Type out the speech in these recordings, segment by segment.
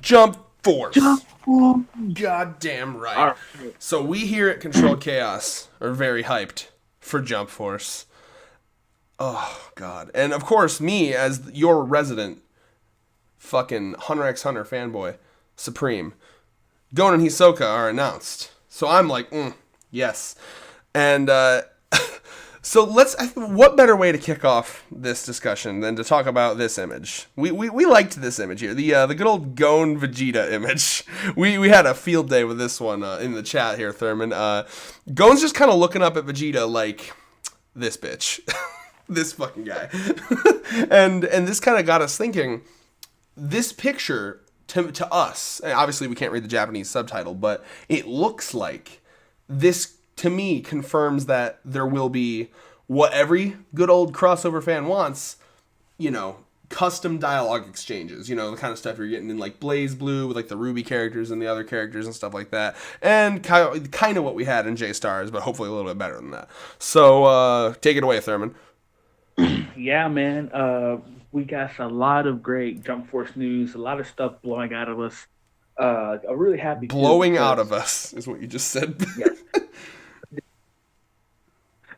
Jump Force. Jump Force. Goddamn right. All right. So we here at Controlled Chaos are very hyped for Jump Force. Oh god. And of course, me as your resident fucking Hunter x Hunter fanboy supreme, Gon and Hisoka are announced. So I'm like, yes. And so what better way to kick off this discussion than to talk about this image? We liked this image here, the good old Gon Vegeta image. We had a field day with this one in the chat here, Thurman. Gon's just kind of looking up at Vegeta like, this bitch, this fucking guy, and this kind of got us thinking. This picture to us, and obviously we can't read the Japanese subtitle, but it looks like this to me confirms that there will be what every good old crossover fan wants, custom dialogue exchanges, the kind of stuff you're getting in like Blaze Blue with like the Ruby characters and the other characters and stuff like that, and kind of what we had in J Stars, but hopefully a little bit better than that. So take it away, Thurman. Yeah, man. We got a lot of great Jump Force news, a lot of stuff blowing out of us. I'm really happy. Blowing out of us is what you just said. Yes,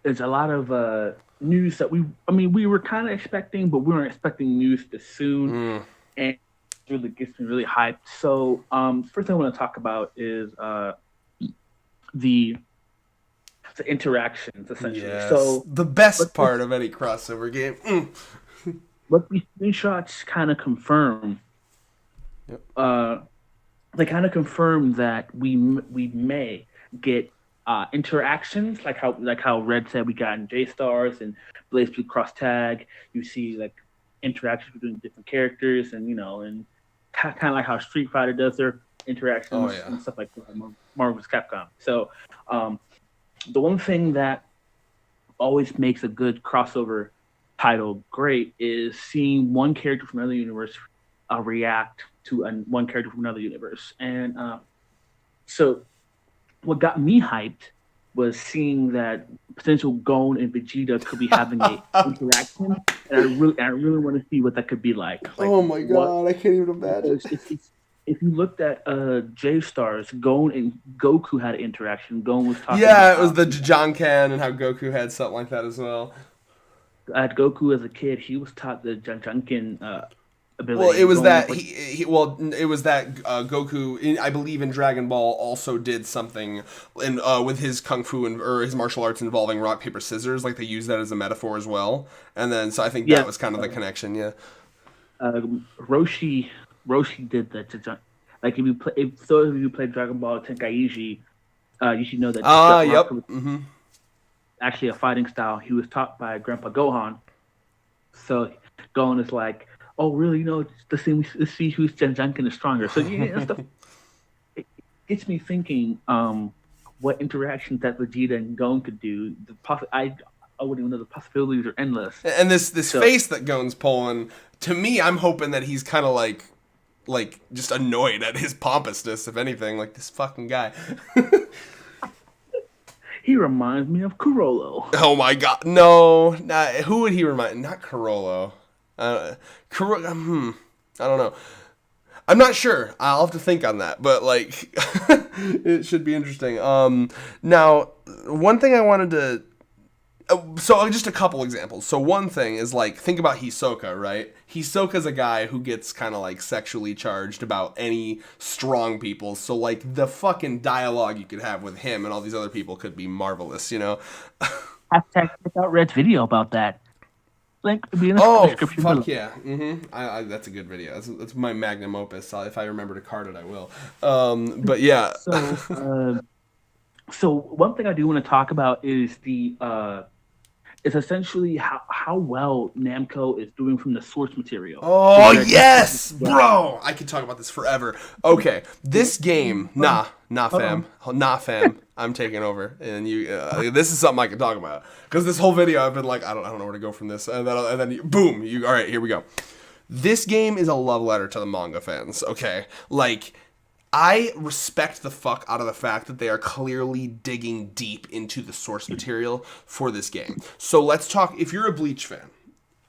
there's a lot of news that we were kind of expecting, but we weren't expecting news this soon, and it really gets me really hyped. So, first thing I want to talk about is the interactions, essentially. Yes. So the best part of any crossover game. What these screenshots kind of confirm, Yep. they kind of confirm that we may get interactions like how Red said we got in J Stars and Blaze Blue Cross Tag. You see like interactions between different characters, and and kind of like how Street Fighter does their interactions and stuff like that. Marvel's Capcom. So the one thing that always makes a good crossover title great is seeing one character from another universe react to one character from another universe. And so what got me hyped was seeing that potential Gon and Vegeta could be having a interaction, and I really want to see what that could be like. Oh my god, I can't even imagine. If you looked at J Stars, Gon and Goku had an interaction. Gon was talking. Yeah, it was the Jankan and how Goku had something like that as well. At Goku as a kid, he was taught the Jankan ability. Well, it was that it was that Goku, I believe in Dragon Ball, also did something with his kung fu or his martial arts involving rock paper scissors. Like they used that as a metaphor as well. And then so I think that was kind of the connection. Yeah. Roshi did that. Like if you play Dragon Ball Tenkaichi, you should know that. Yep. Mm-hmm. Actually a fighting style. He was taught by Grandpa Gohan. So Gohan is like, oh really? Let's see whose Jankan is stronger. So stuff. It gets me thinking, what interactions that Vegeta and Gon could do. I wouldn't even know, the possibilities are endless. And this face that Gon's pulling, to me, I'm hoping that he's kind of like just annoyed at his pompousness, if anything, like this fucking guy. He reminds me of Kurolo. Oh my god, no! Who would he remind? Not Kurolo. I don't know. I'm not sure. I'll have to think on that, but like, it should be interesting. Now, one thing I wanted to. So just a couple examples. So one thing is like, think about Hisoka, right? Hisoka's a guy who gets kind of like sexually charged about any strong people. So like the fucking dialogue you could have with him and all these other people could be marvelous, Hashtag check out Red's video about that. Link be in the description fuck below. Yeah. Mm-hmm. That's a good video. That's my magnum opus. If I remember to card it, I will. But yeah. So one thing I do want to talk about is is essentially how well Namco is doing from the source material. Oh, yes! Bro! I could talk about this forever. Okay, this game... Nah, fam. Nah, fam. I'm taking over. And this is something I can talk about. Because this whole video, I've been like, I don't know where to go from this. And then boom! All right, here we go. This game is a love letter to the manga fans, okay? Like... I respect the fuck out of the fact that they are clearly digging deep into the source material for this game. So let's talk, if you're a Bleach fan,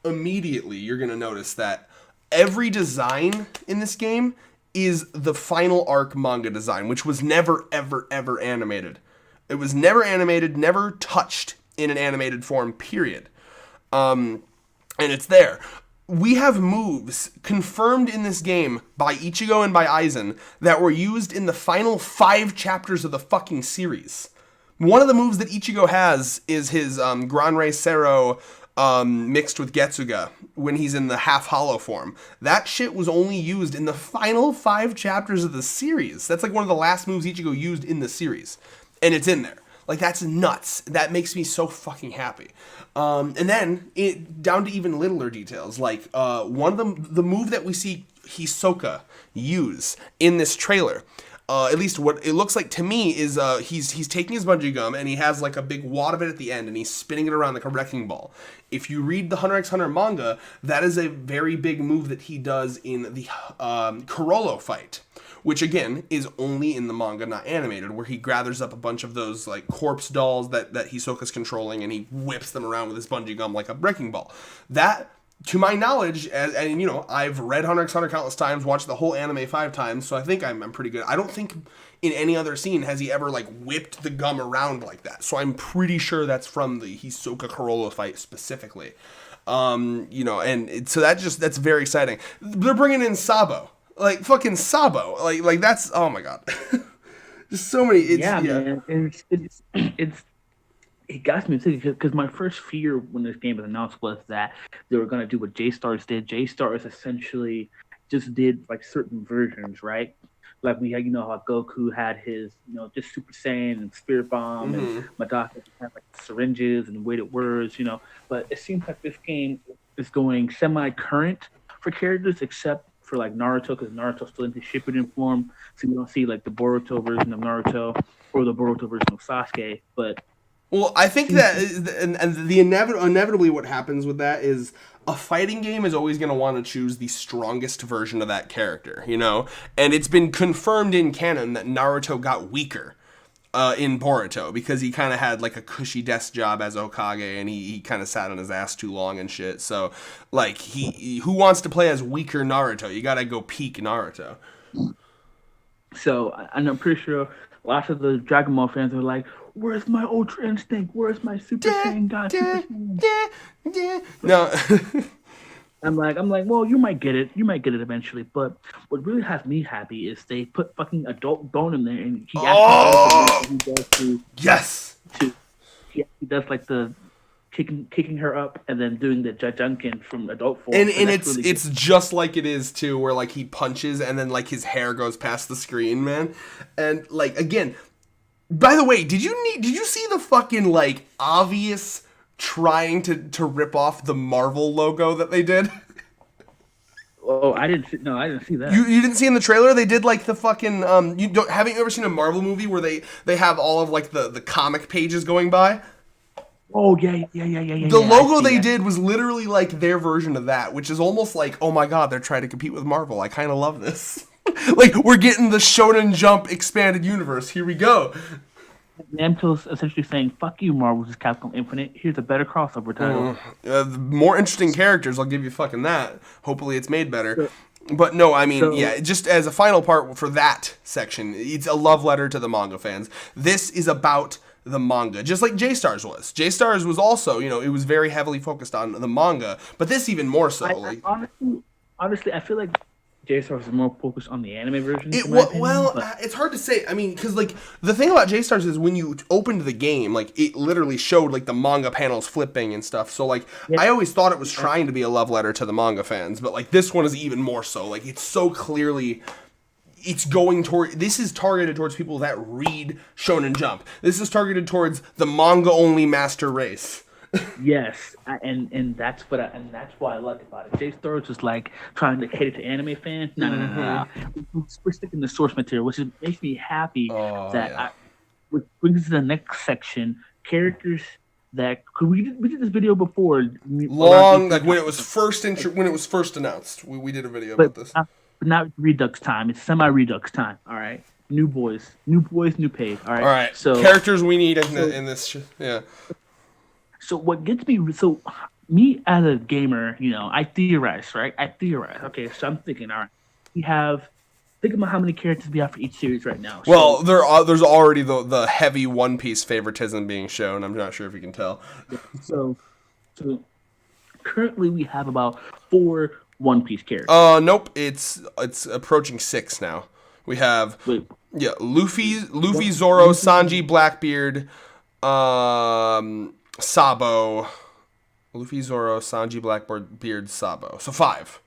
immediately you're going to notice that every design in this game is the final arc manga design, which was never, ever, ever animated. It was never animated, never touched in an animated form, period. And it's there. We have moves confirmed in this game by Ichigo and by Aizen that were used in the final 5 chapters of the fucking series. One of the moves that Ichigo has is his Gran Rei Sero mixed with Getsuga when he's in the half hollow form. That shit was only used in the final 5 chapters of the series. That's like one of the last moves Ichigo used in the series. And it's in there. Like, that's nuts. That makes me so fucking happy. And then, down to even littler details. Like, one of the move that we see Hisoka use in this trailer, at least what it looks like to me, is he's taking his bungee gum, and he has, like, a big wad of it at the end, and he's spinning it around like a wrecking ball. If you read the Hunter x Hunter manga, that is a very big move that he does in the Corollo fight, which again is only in the manga, not animated, where he gathers up a bunch of those like corpse dolls that Hisoka's controlling, and he whips them around with his bungee gum like a wrecking ball. That, to my knowledge, and you know, I've read Hunter x Hunter countless times, watched the whole anime 5 times, so I think I'm pretty good. I don't think in any other scene has he ever like whipped the gum around like that. So I'm pretty sure that's from the Hisoka Corollo fight specifically. You know, and so that's very exciting. They're bringing in Sabo. Like fucking Sabo, like that's, oh my god, just so many. Man, it got me thinking, because my first fear when this game was announced was that they were gonna do what J-Stars did. J-Stars essentially just did like certain versions, right? Like we had, you know, how Goku had his, you know, just Super Saiyan and Spirit Bomb, and Madara had like syringes and weighted words, you know. But it seems like this game is going semi-current for characters, except for like Naruto, because Naruto's still in his Shippuden form, so we don't see like the Boruto version of Naruto or the Boruto version of Sasuke. But well, I think that and the inevitably what happens with that is a fighting game is always going to want to choose the strongest version of that character, you know, and it's been confirmed in canon that Naruto got weaker in Boruto because he kind of had like a cushy desk job as Hokage, and he kind of sat on his ass too long and shit. So like he who wants to play as weaker Naruto? You gotta go peak Naruto. So, and I'm pretty sure lots of the Dragon Ball fans are like, "Where's my Ultra Instinct? Where's my Super Saiyan God?" No. I'm like, well, you might get it eventually. But what really has me happy is they put fucking Adult Bone in there, and he actually he does like the kicking her up and then doing the Jajunkin from Adult Form. And it's just like it is too, where like he punches and then like his hair goes past the screen, man. And like again, by the way, did you see the fucking like obvious trying to rip off the Marvel logo that they did? Oh, I didn't see that. You didn't see in the trailer? They did like the fucking haven't you ever seen a Marvel movie where they have all of like the comic pages going by? Oh yeah. The logo they did was literally like their version of that, which is almost like, oh my god, they're trying to compete with Marvel. I kind of love this. Like we're getting the Shonen Jump expanded universe. Here we go. Namco's essentially saying, "Fuck you, Marvel's Capcom Infinite. Here's a better crossover title." More interesting characters. I'll give you fucking that. Hopefully, it's made better. But no, I mean, yeah. Just as a final part for that section, it's a love letter to the manga fans. This is about the manga, just like J-Stars was. J-Stars was also, you know, it was very heavily focused on the manga, but this even more so. Honestly, I feel like J-Stars is more focused on the anime version. It's hard to say. I mean, because like the thing about J-Stars is when you opened the game, like it literally showed like the manga panels flipping and stuff. So like I always thought it was trying to be a love letter to the manga fans, but like this one is even more so. Like it's so clearly. It's going toward. This is targeted towards people that read Shonen Jump. This is targeted towards the manga only master race. Yes, and that's what that's why I liked about it. J-Stars was like trying to cater to anime fans. No. We're sticking to source material, which makes me happy which brings us to the next section. Characters that we did this video before. Like when it was first announced, we did a video about this. But not Redux time. It's semi-Redux time. All right. New boys, new page. All right. All right. So characters we need in this. Yeah. So what gets me? So me as a gamer, you know, I theorize, right? Okay, so I'm thinking, all right, we have Think about how many characters we have for each series right now. Well, there's already the heavy One Piece favoritism being shown. I'm not sure if you can tell. So, so currently we have about 4 One Piece characters. Nope. It's approaching 6 now. We have Luffy, Zoro, Sanji, Blackbeard, Sabo, Luffy, Zoro, Sanji, Blackbeard, Sabo. So 5,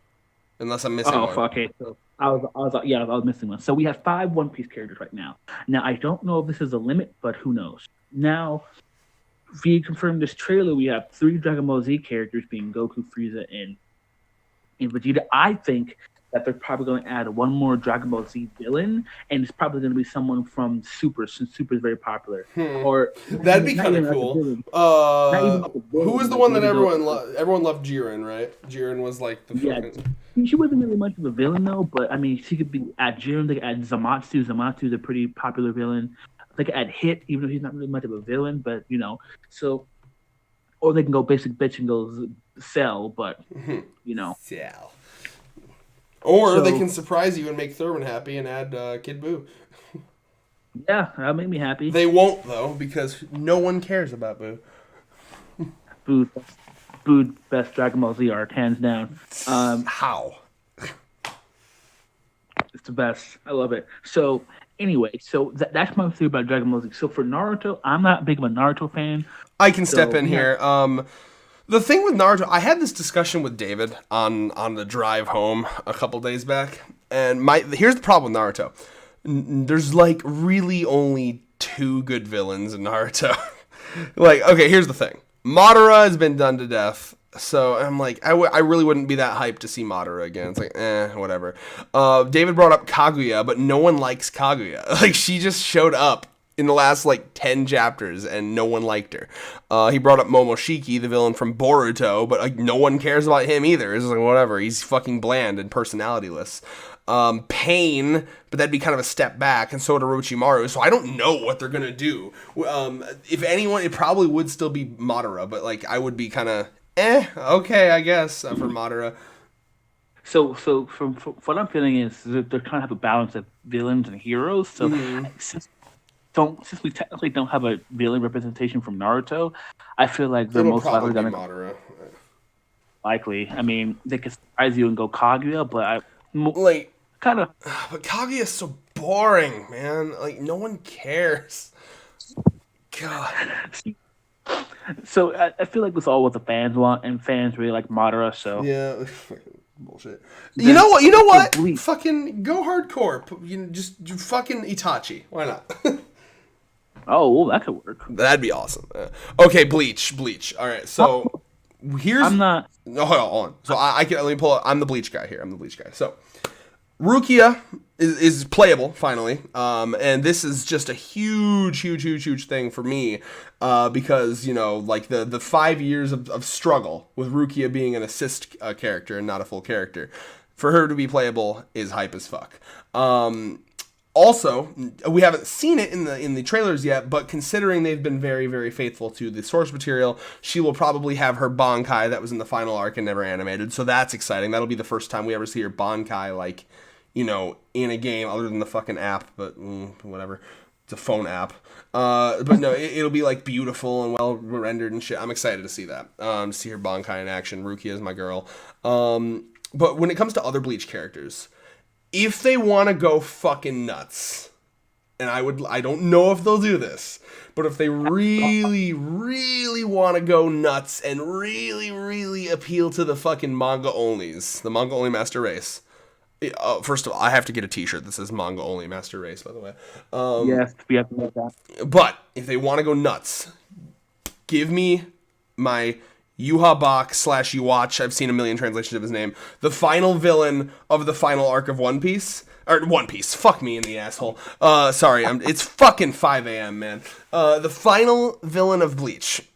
unless I'm missing one. Okay. So I was missing one. So we have 5 One Piece characters right now. Now I don't know if this is a limit, but who knows? Now, we confirmed this trailer. We have 3 Dragon Ball Z characters, being Goku, Frieza, and Vegeta. I think that they're probably going to add one more Dragon Ball Z villain, and it's probably going to be someone from Super, since Super is very popular. Or that'd be kind of cool. Who was the one that everyone loved? Jiren, right? Jiren was like the she wasn't really much of a villain though, but I mean, she could be at Jiren. They could add Zamatsu. Zamatsu's a pretty popular villain. They could add Hit, even though he's not really much of a villain, but so. Or they can go basic bitch and go Cell, but Cell. Or they can surprise you and make Thurman happy and add Kid Buu. Yeah, that'll make me happy. They won't, though, because no one cares about Buu. Buu, best Dragon Ball Z arc, hands down. How? It's the best. I love it. So, anyway, that's my theory about Dragon Ball Z. So, for Naruto, I'm not big of a Naruto fan. I can step in here. The thing with Naruto, I had this discussion with David on the drive home a couple days back, and here's the problem with Naruto. There's like really only 2 good villains in Naruto. Like, okay, here's the thing. Madara has been done to death, so I'm like, I really wouldn't be that hyped to see Madara again. It's like, whatever. David brought up Kaguya, but no one likes Kaguya. Like, she just showed up in the last, 10 chapters, and no one liked her. He brought up Momoshiki, the villain from Boruto, but, no one cares about him either. It's like, whatever. He's fucking bland and personalityless. Pain, but that'd be kind of a step back, and so did Orochimaru, so I don't know what they're gonna do. If anyone, it probably would still be Madara, but, I would be kind of, okay, I guess, for Madara. So from what I'm feeling is that they're trying to have a balance of villains and heroes, so since we technically don't have a villain representation from Naruto, I feel like they're most likely going to Madara. Likely, I mean, they could surprise you and go Kaguya, but kind of. But Kaguya is so boring, man. No one cares. God. So I feel like it's all what the fans want, and fans really like Madara. So yeah. Bullshit. You know what? Fucking go hardcore. Just fucking Itachi. Why not? Oh, well, that could work. That'd be awesome. Okay, Bleach. All right, so here's. I'm not. No, hold on. So I can let me pull up. I'm the Bleach guy here. So Rukia is playable finally, and this is just a huge thing for me, because the 5 years of struggle with Rukia being an assist character and not a full character, for her to be playable is hype as fuck. Also, we haven't seen it in the trailers yet, but considering they've been very, very faithful to the source material, she will probably have her Bankai that was in the final arc and never animated, so that's exciting. That'll be the first time we ever see her Bankai, in a game other than the fucking app, but whatever. It's a phone app. But no, it'll be beautiful and well rendered and shit. I'm excited to see that. See her Bankai in action. Rukia is my girl. But when it comes to other Bleach characters, if they want to go fucking nuts, and I don't know if they'll do this, but if they really, really want to go nuts and really, really appeal to the fucking manga onlys, the manga only master race. First of all, I have to get a t-shirt that says manga only master race, by the way. Yes, we have to make that. But if they want to go nuts, give me my Yuha Bach / Yuwatch, I've seen a million translations of his name, the final villain of the final arc of One Piece. Or One Piece. Fuck me in the asshole. Sorry, it's fucking 5 a.m., man. The final villain of Bleach,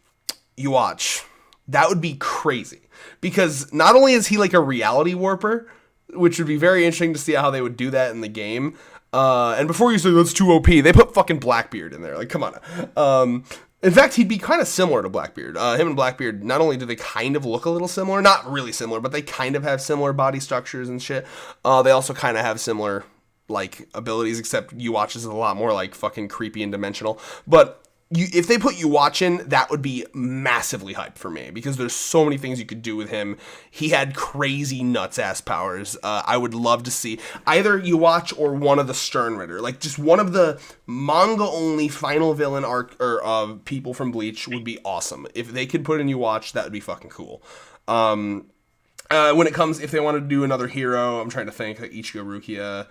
Yuwatch. That would be crazy. Because not only is he a reality warper, which would be very interesting to see how they would do that in the game. And before you say that's too OP, they put fucking Blackbeard in there. Come on. In fact, he'd be kind of similar to Blackbeard. Him and Blackbeard, not only do they kind of look a little similar, not really similar, but they kind of have similar body structures and shit. They also kind of have similar like abilities, except you watch is a lot more like fucking creepy and dimensional. But if they put Uwatch in, that would be massively hyped for me because there's so many things you could do with him. He had crazy nuts ass powers. I would love to see either Uwatch or one of the Sternritter, like just one of the manga only final villain arc or people from Bleach would be awesome. If they could put in Uwatch, that would be fucking cool. When it comes, if they wanted to do another hero, I'm trying to think, like Ichigo Rukia.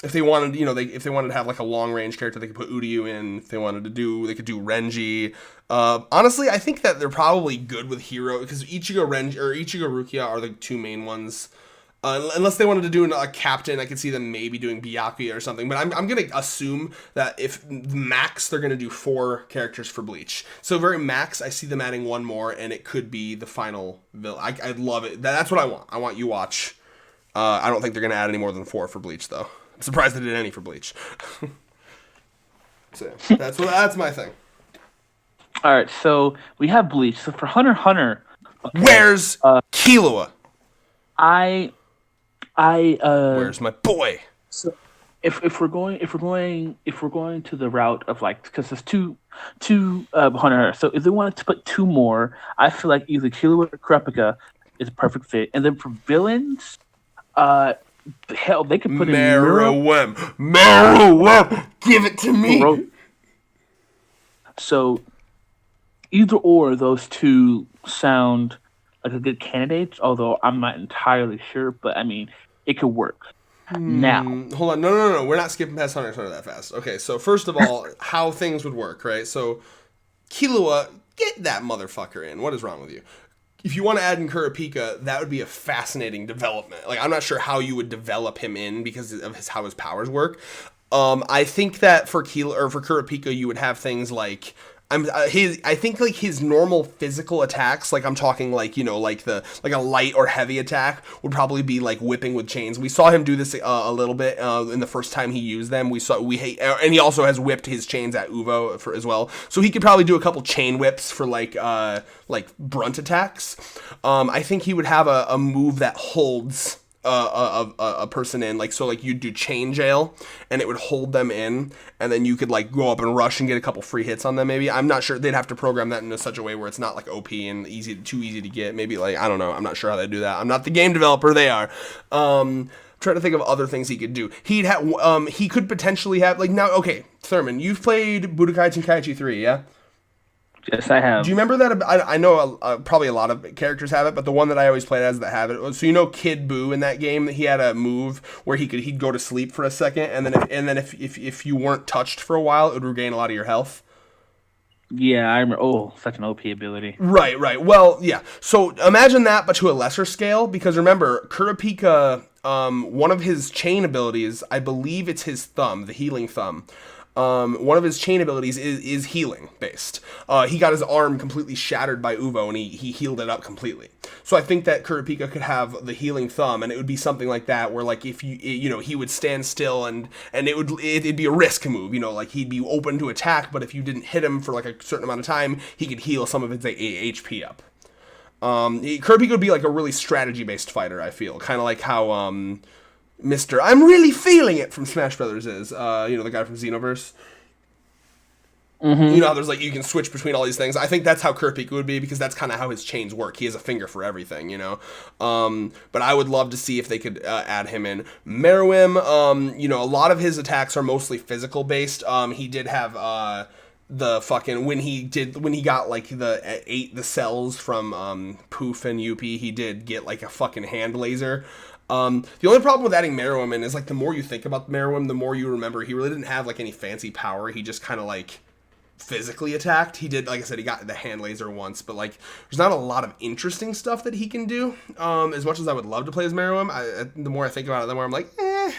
If they wanted, if they wanted to have like a long range character, they could put Uryu in. If they wanted to they could do Renji. Honestly, I think that they're probably good with hero because Ichigo Rukia are the two main ones. Unless they wanted to do a captain, I could see them maybe doing Byakuya or something. But I'm gonna assume that if max, they're gonna do 4 characters for Bleach. So very max, I see them adding one more, and it could be the final villain. I'd love it. That's what I want. I want Uwatch. I don't think they're gonna add any more than 4 for Bleach, though. I'm surprised they did any for Bleach. So that's my thing. All right, so we have Bleach. So for Hunter x Hunter, okay, where's Killua? Where's my boy? So if we're going to the route of like, because there's two Hunter. So if they wanted to put 2 more, I feel like either Killua or Kurapika is a perfect fit. And then for villains, hell, they could put in Meruem. Give it to me. So either or, those 2 sound like a good candidates. Although I'm not entirely sure, but I mean, it could work. Now, hold on, no, we're not skipping past Hunter x Hunter that fast. Okay, so first of all, how things would work, right? So Killua, get that motherfucker in. What is wrong with you? If you want to add in Kurapika, that would be a fascinating development. Like, I'm not sure how you would develop him in because of how his powers work. I think that for Kurapika, you would have things like I think like his normal physical attacks, like I'm talking like, like a light or heavy attack would probably be like whipping with chains. We saw him do this a little bit in the first time he used them. And he also has whipped his chains at Uvo as well. So he could probably do a couple chain whips for like brunt attacks. I think he would have a move that holds a person in, like, so like you'd do chain jail and it would hold them in, and then you could like go up and rush and get a couple free hits on them. Maybe, I'm not sure, they'd have to program that in such a way where it's not like OP and too easy to get. Maybe, like, I don't know, I'm not sure how they do that. I'm not the game developer, they are. Trying to think of other things he could do. He could potentially have, like, now, okay, Thurman, you've played Budokai Tenkaichi 3, yeah? Yes, I have. Do you remember that? I know probably a lot of characters have it, but the one that I always played as that have it. So Kid Buu in that game, he had a move where he'd go to sleep for a second, and then if you weren't touched for a while, it would regain a lot of your health. Yeah, I remember. Oh, such an OP ability. Right. Well, yeah. So imagine that, but to a lesser scale, because remember, Kurapika, one of his chain abilities, I believe it's his thumb, the healing thumb. One of his chain abilities is healing based. He got his arm completely shattered by Uvo, and he healed it up completely. So I think that Kurapika could have the healing thumb, and it would be something like that, where like if he would stand still, and it'd be a risk move. Like he'd be open to attack, but if you didn't hit him for like a certain amount of time, he could heal some of his HP up. Kurapika would be like a really strategy based fighter. I feel kind of like how Mr. I'm really feeling it from Smash Brothers is, the guy from Xenoverse. Mm-hmm. You know how there's like, you can switch between all these things. I think that's how Kurapika would be, because that's kind of how his chains work. He has a finger for everything, But I would love to see if they could add him in. Meruem, a lot of his attacks are mostly physical based. He did have the fucking, when he got like the cells from Poof and Yuppie, he did get like a fucking hand laser. The only problem with adding Meruem in is, like, the more you think about Meruem, the more you remember he really didn't have like any fancy power. He just kind of like physically attacked. He did, like I said, he got the hand laser once, but like there's not a lot of interesting stuff that he can do. As much as I would love to play as Meruem, the more I think about it, the more I'm like, there's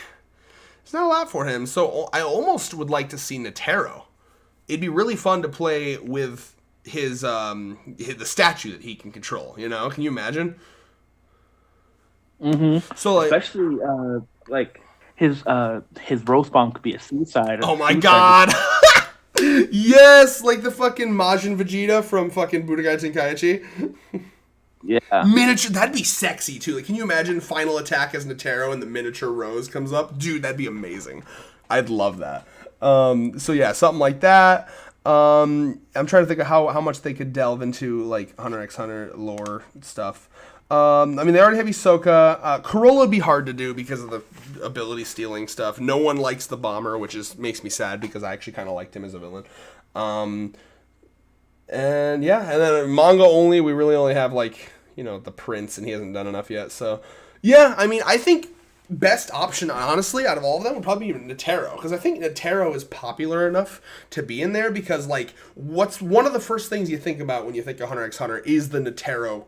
not a lot for him. So I almost would like to see Netero. It'd be really fun to play with his the statue that he can control. Can you imagine? Mm-hmm. So like, especially like his roast bomb could be a suicide. Oh my god! Yes, like the fucking Majin Vegeta from fucking Budokai Tenkaichi. Yeah. Miniature, that'd be sexy too. Like, can you imagine final attack as Netero and the miniature Rose comes up? Dude, that'd be amazing. I'd love that. So yeah, something like that. I'm trying to think of how much they could delve into like Hunter x Hunter lore stuff. I mean, they already have Hisoka. Corolla would be hard to do because of the ability stealing stuff. No one likes the bomber, which makes me sad because I actually kind of liked him as a villain. And yeah, and then manga only, we really only have like, the prince, and he hasn't done enough yet. So yeah, I mean, I think best option, honestly, out of all of them would probably be Netero, because I think Netero is popular enough to be in there, because like, what's one of the first things you think about when you think of Hunter x Hunter is the Netero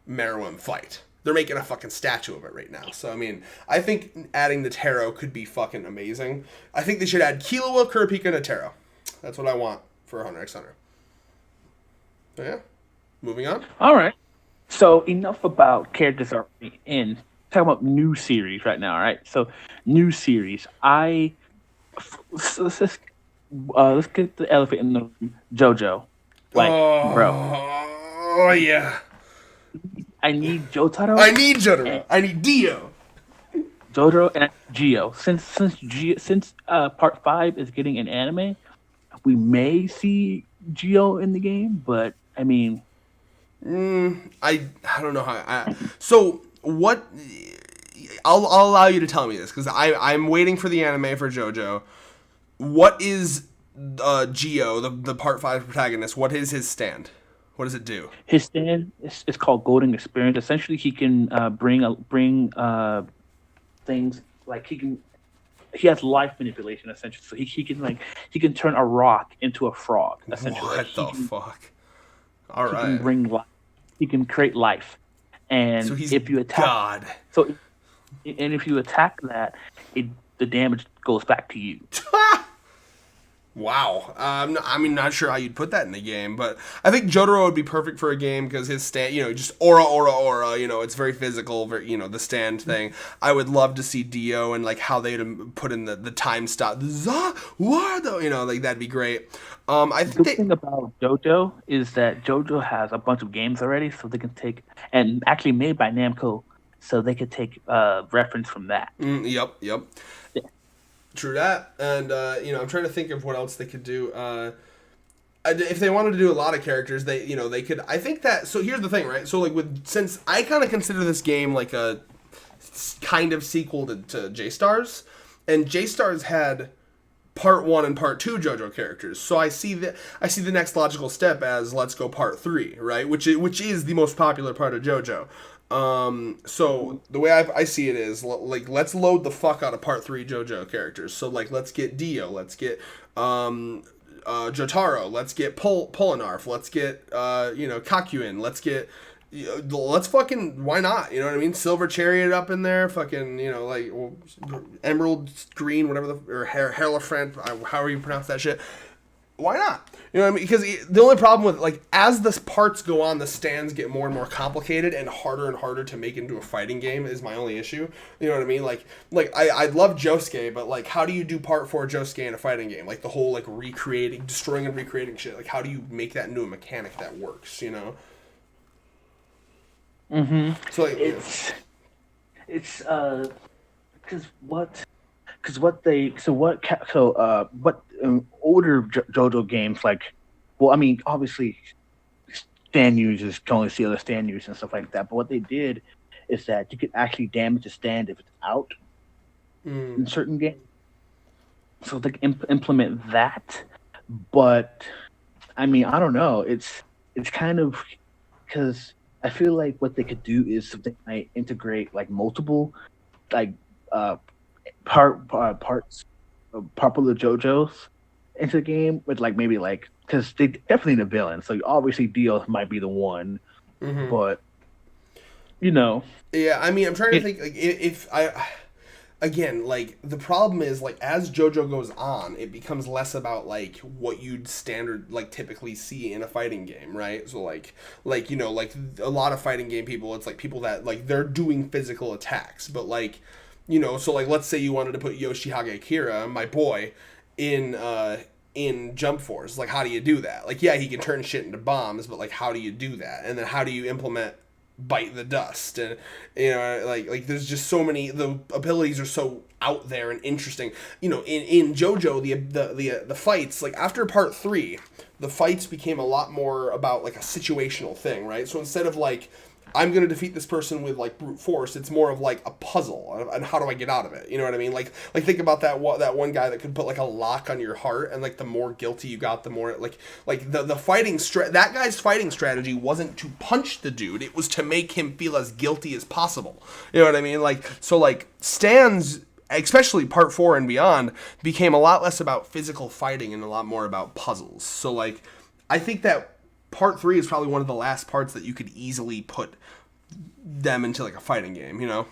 Meruem fight. They're making a fucking statue of it right now. So, I mean, I think adding Netero could be fucking amazing. I think they should add Killua, Kurapika, Netero. That's what I want for Hunter x Hunter. So, yeah. Moving on. All right. So, enough about characters already in. Talking about new series right now, all right? So, new series. Let's get the elephant in the room. JoJo. Bro. Oh, yeah. I need Jotaro. I need Jotaro. I need Dio. JoJo and Gio. Since part 5 is getting an anime, we may see Gio in the game, but I mean, I don't know how. So what? I'll allow you to tell me this, because I'm waiting for the anime for JoJo. What is Gio, the part 5 protagonist? What is his stand? What does it do? His stand is called Golden Experience. Essentially, he can bring things like he has life manipulation essentially. So he can turn a rock into a frog essentially. What the fuck? All right. He can bring life. He can create life, and so he's if you attack, God. And if you attack that, the damage goes back to you. Wow. Not sure how you'd put that in the game, but I think Jotaro would be perfect for a game because his stand, just aura, it's very physical, the stand thing. I would love to see Dio and like how they'd put in the time stop, like that'd be great. I think the thing about JoJo is that JoJo has a bunch of games already, so they can take, and actually made by Namco, so they could take reference from that. Yep. Yeah. True that, and I'm trying to think of what else they could do. If they wanted to do a lot of characters, they could. I think that. So here's the thing, right? So like since I kind of consider this game like a kind of sequel to J-Stars, and J-Stars had part 1 and part 2 JoJo characters. So I see the next logical step as let's go part 3, right? Which is the most popular part of JoJo. So the way I see it is like, let's load the fuck out of part 3 JoJo characters. So like, let's get Dio, let's get Jotaro, let's get Polnareff, let's get Kakyoin, let's fucking, why not? You know what I mean? Silver Chariot up in there, fucking, like Emerald Green, whatever or Herlefrant, however you pronounce that shit. Why not? You know what I mean? Because the only problem with, like, as the parts go on, the stands get more and more complicated and harder to make into a fighting game is my only issue. You know what I mean? Like I love Josuke, but, like, how do you do part 4 Josuke in a fighting game? Like, the whole, like, destroying and recreating shit. Like, how do you make that into a mechanic that works, Mm-hmm. So, like, older JoJo games, like, well, I mean, obviously stand users can only see other stand users and stuff like that, but what they did is that you could actually damage a stand if it's out in certain games, so they can implement that. But I mean, I don't know, it's kind of, because I feel like what they could do is something might integrate like multiple like parts of popular JoJo's into the game, with like maybe like, because they definitely need a villain, so obviously Dio might be the one, but yeah, I mean, I'm trying to think, like, if I again, like, the problem is, like, as JoJo goes on, it becomes less about, like, what you'd typically see in a fighting game, right? So, like a lot of fighting game people, it's, like, people that, like, they're doing physical attacks, but, like, so, like, let's say you wanted to put Yoshihage Akira, my boy, in Jump Force. Like, how do you do that? Like, yeah, he can turn shit into bombs, but, like, how do you do that? And then how do you implement bite the dust, and like there's just so many, the abilities are so out there and interesting. In JoJo, the fights, like after part 3, the fights became a lot more about like a situational thing, right? So instead of like, I'm gonna defeat this person with like brute force, it's more of like a puzzle, and how do I get out of it? You know what I mean? Like think about that one guy that could put like a lock on your heart, and like the more guilty you got, the more like the fighting that guy's fighting strategy wasn't to punch the dude, it was to make him feel as guilty as possible. You know what I mean? Like, so like Stan's, especially part 4 and beyond, became a lot less about physical fighting and a lot more about puzzles. So like, I think that part 3 is probably one of the last parts that you could easily put them into like a fighting game, And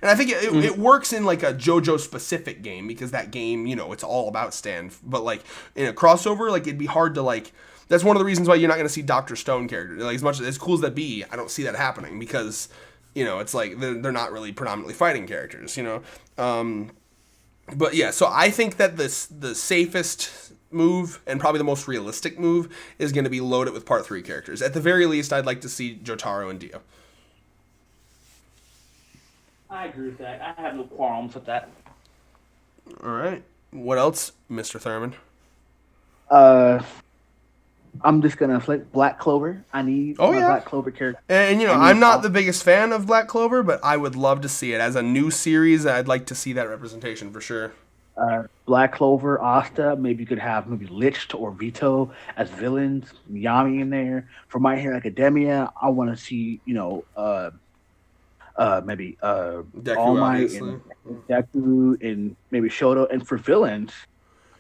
I think it works in like a JoJo specific game, because that game, it's all about Stan. But like in a crossover, like it'd be hard to like. That's one of the reasons why you're not going to see Dr. Stone characters. Like, as cool as that be, I don't see that happening, because it's like they're not really predominantly fighting characters. But yeah, so I think that the safest move and probably the most realistic move is going to be load it with part 3 characters. At the very least, I'd like to see Jotaro and Dio. I agree with that. I have no qualms with that. All right. What else, Mr. Thurman? I'm just gonna flick Black Clover. I need Black Clover character. And I'm not the biggest fan of Black Clover, but I would love to see it as a new series. I'd like to see that representation for sure. Black Clover, Asta. Maybe you could have Lich or Vito as villains. Yami in there. For My Hero Academia, I want to see maybe Deku, All Might obviously. and Deku and maybe Shoto. And for villains,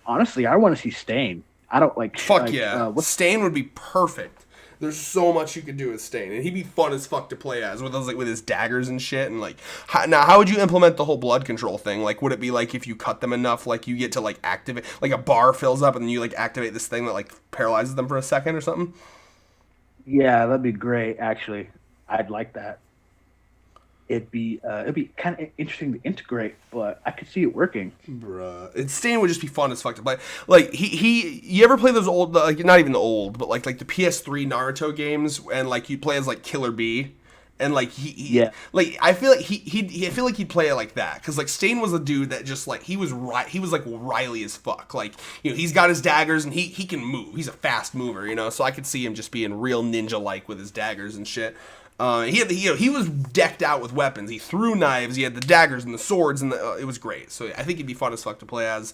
honestly, I want to see Stain. I don't like. Fuck yeah, Stain would be perfect. There's so much you could do with Stain, and he'd be fun as fuck to play as with those, like, with his daggers and shit. And like, how would you implement the whole blood control thing? Like, would it be like if you cut them enough, like you get to like activate, like a bar fills up and then you like activate this thing that like paralyzes them for a second or something? Yeah, that'd be great. Actually, I'd like that. It'd be kind of interesting to integrate, but I could see it working. Bruh, Stain would just be fun as fuck to play. Like you ever play those old, like not even the old, but like the PS3 Naruto games, and like you play as like Killer B, and like like I feel like he'd play it like that, because like Stain was a dude that just like he was like wily as fuck. Like he's got his daggers and he can move. He's a fast mover, so I could see him just being real ninja like with his daggers and shit. He was decked out with weapons. He threw knives. He had the daggers and the swords, and it was great. So I think he'd be fun as fuck to play as.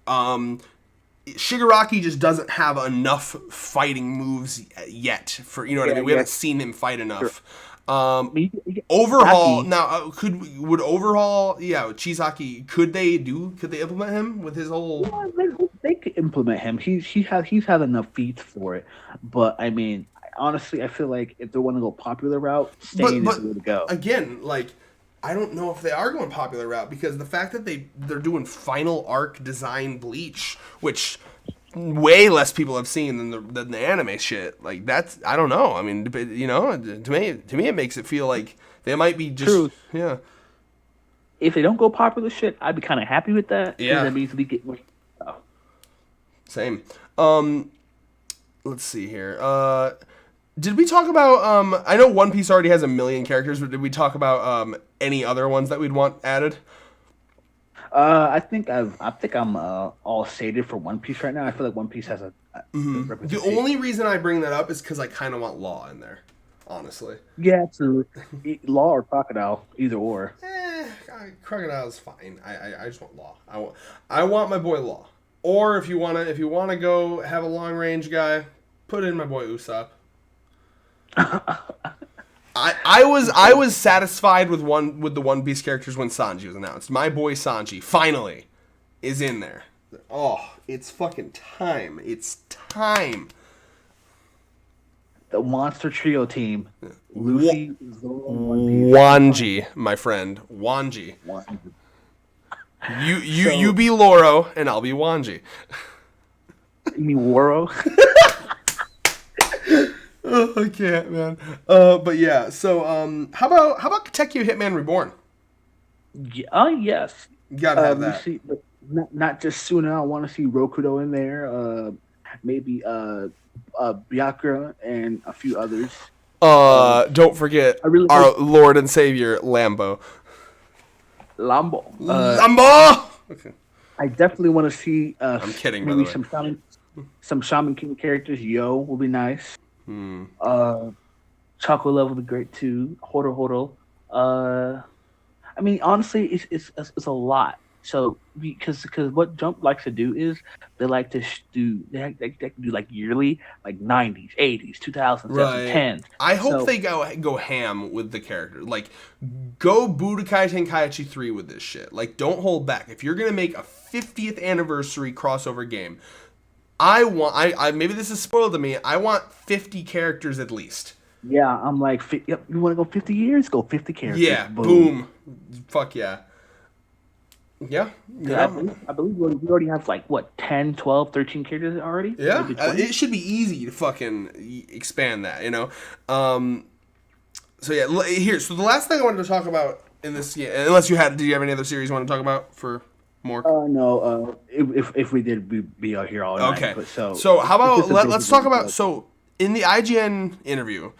Shigaraki just doesn't have enough fighting moves yet for what I mean. We haven't seen him fight enough. Overhaul now would Overhaul Chisaki, could they implement him with his whole? Yeah, they could implement him. He's had enough feats for it, but I mean. Honestly, I feel like if they want to go popular route, Stain is the way to go. Again, like, I don't know if they are going popular route, because the fact that they're doing final arc design Bleach, which way less people have seen than the anime shit. Like, that's, I don't know. I mean, to me it makes it feel like they might be just True. Yeah. If they don't go popular shit, I'd be kind of happy with that. Yeah, that means we get more. Same. Let's see here. Did we talk about, I know One Piece already has 1 million characters, but did we talk about any other ones that we'd want added? I think I'm all sated for One Piece right now. I feel like One Piece has a The only reason I bring that up is because I kind of want Law in there, honestly. Yeah, true. Law or Crocodile, either or. Crocodile's fine. I just want Law. I want my boy Law. Or if you wanna go have a long range guy, put in my boy Usopp. I was satisfied with the One Piece characters when Sanji was announced. My boy Sanji finally is in there. Oh, it's fucking time. It's time. The Monster Trio team. Luffy, Zoro, Wanji, my friend. Wanji. You be Loro and I'll be Wanji. You mean Woro? Oh, I can't, man. But yeah, so how about Katekyo Hitman Reborn? Yes. You gotta have that. See, but not just Suna. I want to see Rokudo in there. Maybe Byakura and a few others. Don't forget I really our hope Lord and Savior Lambo. Lambo. Lambo. Okay. I definitely want to see I'm kidding, by the maybe way. some Shaman King characters. Yo will be nice. Chocolate Love will be great too. Horo. I mean, honestly, it's a lot. So because what Jump likes to do is they like to they can do like yearly, like 90s, 80s, 2000s, Right. 2010s. I hope So they go ham with the character. Like, go Budokai Tenkaichi 3 with this shit. Like, don't hold back. If you're gonna make a 50th anniversary crossover game, I maybe this is spoiled to me. I want 50 characters at least. yeah, I'm like, yep. You want to go 50 years? Go 50 characters. Yeah. Boom. Boom. Fuck yeah. Yeah. You Yeah, know? I believe we already have like what 10, 12, 13 characters already. Yeah. Maybe 20. It should be easy to fucking expand that. You know. So yeah. Here. So the last thing I wanted to talk about in this, yeah, unless did you have any other series you want to talk about for more? No. If we did, we'd be out here all night. Okay. But So how it's about just a let's basic talk about intro. in the IGN interview,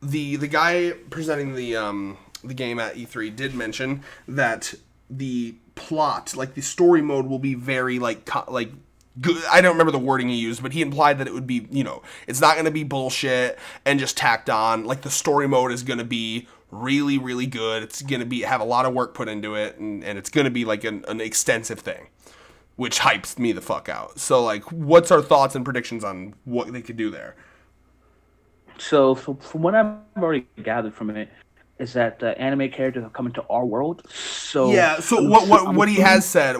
the guy presenting the game at E3 did mention that the plot, like the story mode, will be very like good. I don't remember the wording he used, but he implied that it would be, it's not going to be bullshit and just tacked on. Like, the story mode is going to be really, really good. It's going to have a lot of work put into it, and it's going to be like an extensive thing, which hypes me the fuck out. So, like, what's our thoughts and predictions on what they could do there? So from what I've already gathered from it, is that the anime characters are coming to our world. So Yeah. So what he has said,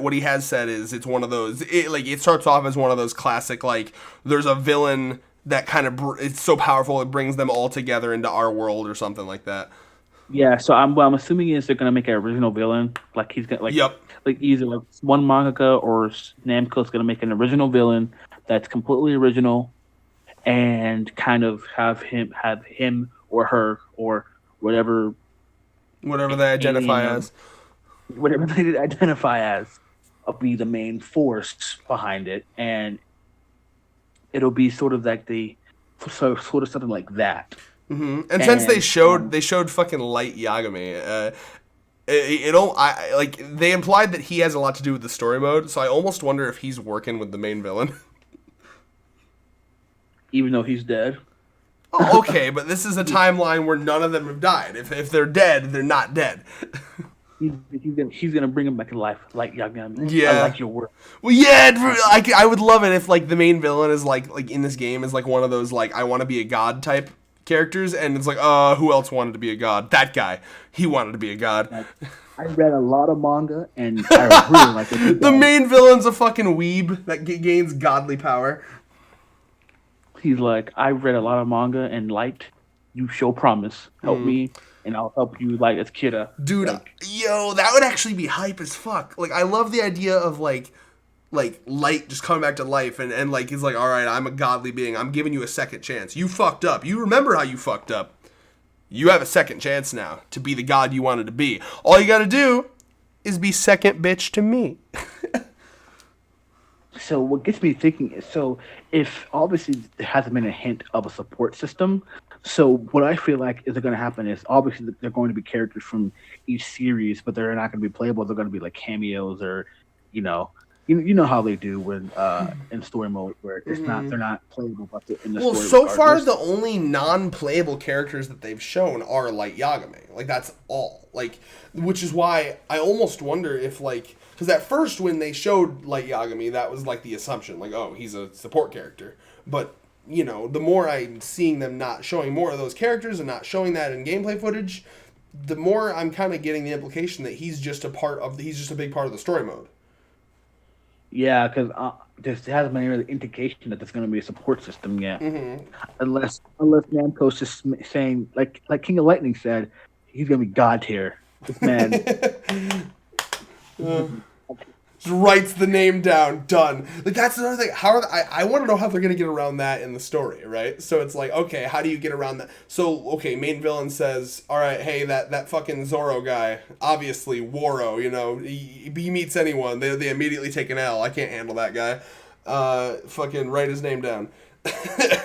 is it's one of those. It starts off as one of those classic, like, there's a villain that kind of it's so powerful it brings them all together into our world or something like that. Yeah, so I'm assuming is they're gonna make an original villain, like he's gonna Yep. like either like one mangaka or Namco's gonna make an original villain that's completely original, and kind of have him or her or whatever Whatever they identify alien or as. whatever they identify as, be the main force behind it, and it'll be sort of like sort of something like that. And since they showed fucking Light Yagami, they implied that he has a lot to do with the story mode, so I almost wonder if he's working with the main villain. Even though he's dead. Oh, okay, but this is a timeline where none of them have died. If they're dead, they're not dead. He's gonna bring him back to life, like Yagami. Yeah. I like your work. Well, yeah, I would love it if like the main villain is like in this game is like one of those like I want to be a god type characters, and it's like who else wanted to be a god? That guy, he wanted to be a god. I read a lot of manga, and I really like it. The main villain's a fucking weeb that gains godly power. He's like, I read a lot of manga and liked. You show promise. Help me, and I'll help you. Like it's Kira. Dude, yo, that would actually be hype as fuck. Like, I love the idea of like Light just coming back to life, and like he's like, all right, I'm a godly being. I'm giving you a second chance. You fucked up. You remember how you fucked up. You have a second chance now to be the god you wanted to be. All you gotta do is be second bitch to me. So what gets me thinking is, so if obviously there hasn't been a hint of a support system, so what I feel like is going to happen is obviously they're going to be characters from each series, but they're not going to be playable. They're going to be like cameos, or you know how they do when in story mode where it's not they're not playable, but they're in the story. So far the only non-playable characters that they've shown are Light Yagami. Like, that's all. Like, which is why I almost wonder if like. Because at first, when they showed Light Yagami, that was like the assumption, like, oh, he's a support character. But, the more I'm seeing them not showing more of those characters and not showing that in gameplay footage, the more I'm kind of getting the implication that he's just a big part of the story mode. Yeah, because there hasn't been any indication that there's going to be a support system yet, unless Namco's just saying, like King of Lightning said, he's going to be God tier. This man. Just writes the name down. Done. Like, that's another thing. I want to know how they're gonna get around that in the story, right? So it's like, okay, how do you get around that? So okay, main villain says, all right, hey, that fucking Zoro guy, obviously Waro, he meets anyone, they immediately take an L. I can't handle that guy. Fucking write his name down.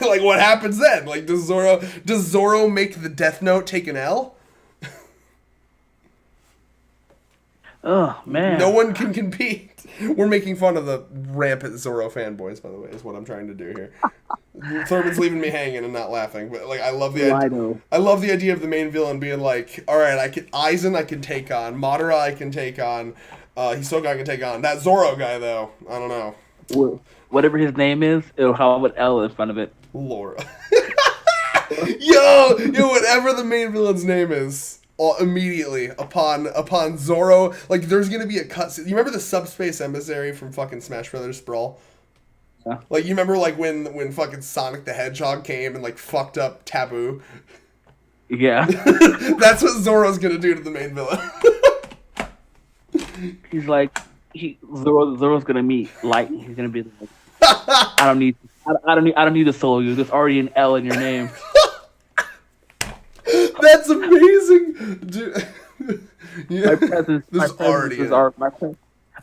Like, what happens then? Like, does Zoro make the Death Note take an L? Oh man. No one can compete. We're making fun of the rampant Zoro fanboys, by the way, is what I'm trying to do here. Thurman's leaving me hanging and not laughing, but like I love the idea of the main villain being like, all right, Aizen I can take on, Madara I can take on, Hisoka I can take on. That Zoro guy though, I don't know. Whatever his name is, it'll have an L in front of it. Laura. yo, whatever the main villain's name is. Immediately upon Zoro, like there's gonna be a cutscene. You remember the subspace emissary from fucking Smash Brothers Brawl? Yeah. Like you remember like when fucking Sonic the Hedgehog came and like fucked up Taboo? Yeah. That's what Zoro's gonna do to the main villain. He's like Zoro's gonna meet Light. He's gonna be like, I don't need to solo you. There's already an L in your name. That's amazing, dude. Yeah.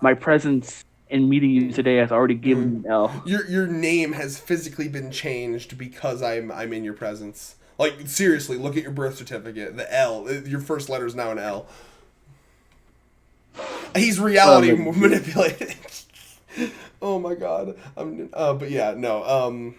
My presence in meeting you today has already given you an L. Your name has physically been changed because I'm in your presence. Like seriously, look at your birth certificate. The L, your first letter is now an L. He's reality manipulating. Oh my god. But yeah, no.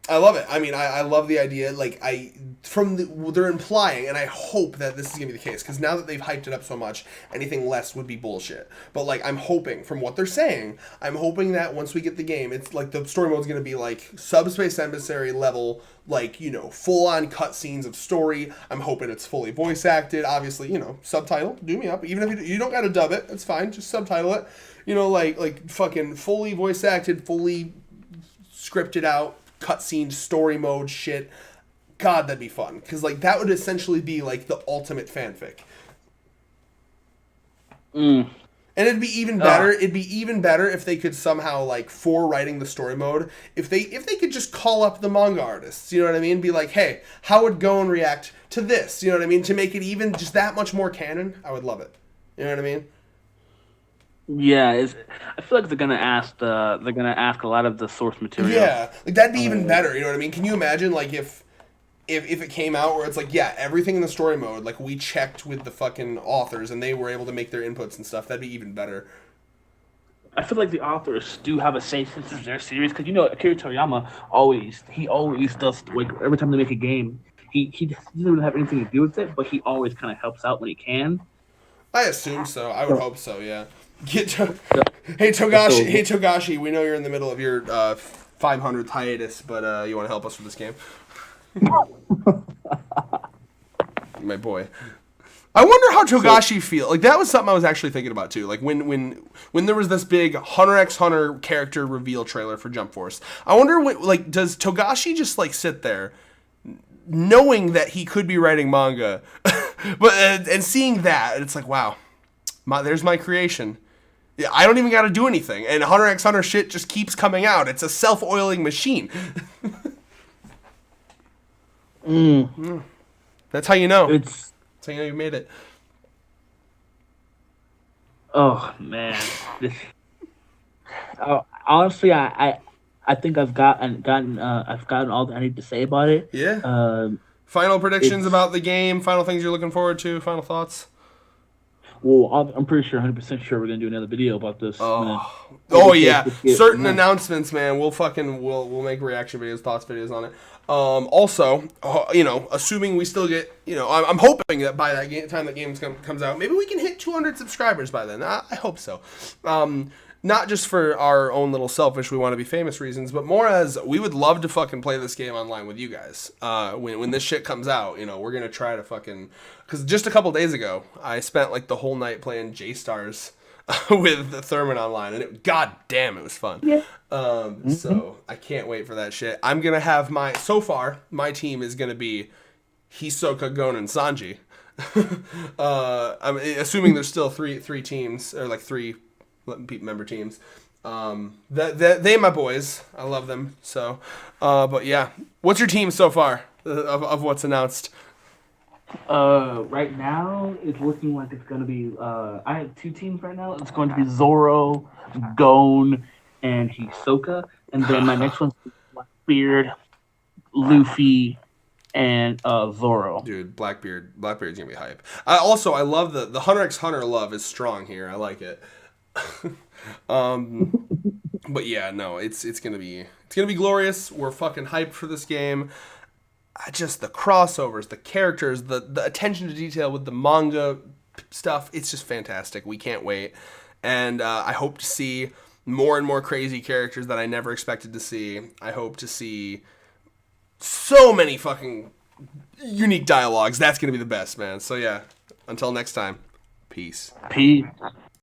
I love it. I mean, I love the idea. Like, they're implying, and I hope that this is going to be the case, because now that they've hyped it up so much, anything less would be bullshit. But, like, I'm hoping, from what they're saying, I'm hoping that once we get the game, it's, like, the story mode's going to be, like, Subspace Emissary level, like, you know, full-on cutscenes of story. I'm hoping it's fully voice-acted. Obviously, you know, subtitle, do me up. Even if you don't got to dub it, it's fine. Just subtitle it. You know, like fucking fully voice-acted, fully scripted out, cutscene story mode shit. God, that'd be fun, because like that would essentially be like the ultimate fanfic. And it'd be even better. It'd be even better if they could somehow, like, for writing the story mode, if they could just call up the manga artists, you know what I mean? Be like, hey, how would Gon react to this? You know what I mean? To make it even just that much more canon, I would love it. You know what I mean? Yeah, I feel like they're gonna ask a lot of the source material. Yeah, like that'd be even better. You know what I mean? Can you imagine like if it came out where it's like, yeah, everything in the story mode, like we checked with the fucking authors and they were able to make their inputs and stuff. That'd be even better. I feel like the authors do have a say since it's their series, because you know Akira Toriyama always does, like, every time they make a game, he doesn't really have anything to do with it, but he always kind of helps out when he can. I assume so. I would hope so. Yeah. Hey Togashi, we know you're in the middle of your 500th hiatus, but you want to help us with this game? My boy. I wonder how Togashi feel. Like that was something I was actually thinking about too. Like when there was this big Hunter x Hunter character reveal trailer for Jump Force. I wonder what, like, does Togashi just like sit there knowing that he could be writing manga, but and seeing that, it's like, wow, there's my creation. Yeah, I don't even got to do anything, and Hunter x Hunter shit just keeps coming out. It's a self-oiling machine. That's how you know. That's how you know you made it. Oh man, honestly, I think I've gotten all that I need to say about it. Yeah. Final predictions about the game. Final things you're looking forward to. Final thoughts. Well, I'm pretty sure, 100% sure, we're gonna do another video about this. Oh yeah, certain announcements, man. We'll make reaction videos, thoughts videos on it. Also, you know, assuming we still get, you know, I'm hoping that by that time that game comes out, maybe we can hit 200 subscribers by then. I hope so. Not just for our own little selfish, we want to be famous reasons, but more as we would love to fucking play this game online with you guys. When this shit comes out, you know, we're going to try to fucking, because just a couple days ago, I spent like the whole night playing J-Stars with the Thurman online, and god damn, it was fun. Yeah. So I can't wait for that shit. I'm going to have so far, my team is going to be Hisoka, Gon, and Sanji. I'm assuming there's still three teams, or like three member teams. They my boys. I love them. So, but yeah, what's your team so far of what's announced? Right now it's looking like it's gonna be. I have two teams right now. It's going to be Zoro, Gon, and Hisoka, and then my next one's Blackbeard, Luffy, and Zoro. Dude, Blackbeard's gonna be hype. I love the Hunter x Hunter love is strong here. I like it. But yeah, no, it's gonna be glorious. We're fucking hyped for this game. Just the crossovers, the characters, the attention to detail with the manga stuff. It's just fantastic. We can't wait, and I hope to see more and more crazy characters that I never expected to see. I hope to see so many fucking unique dialogues. That's gonna be the best, man. So yeah, until next time, peace. Peace.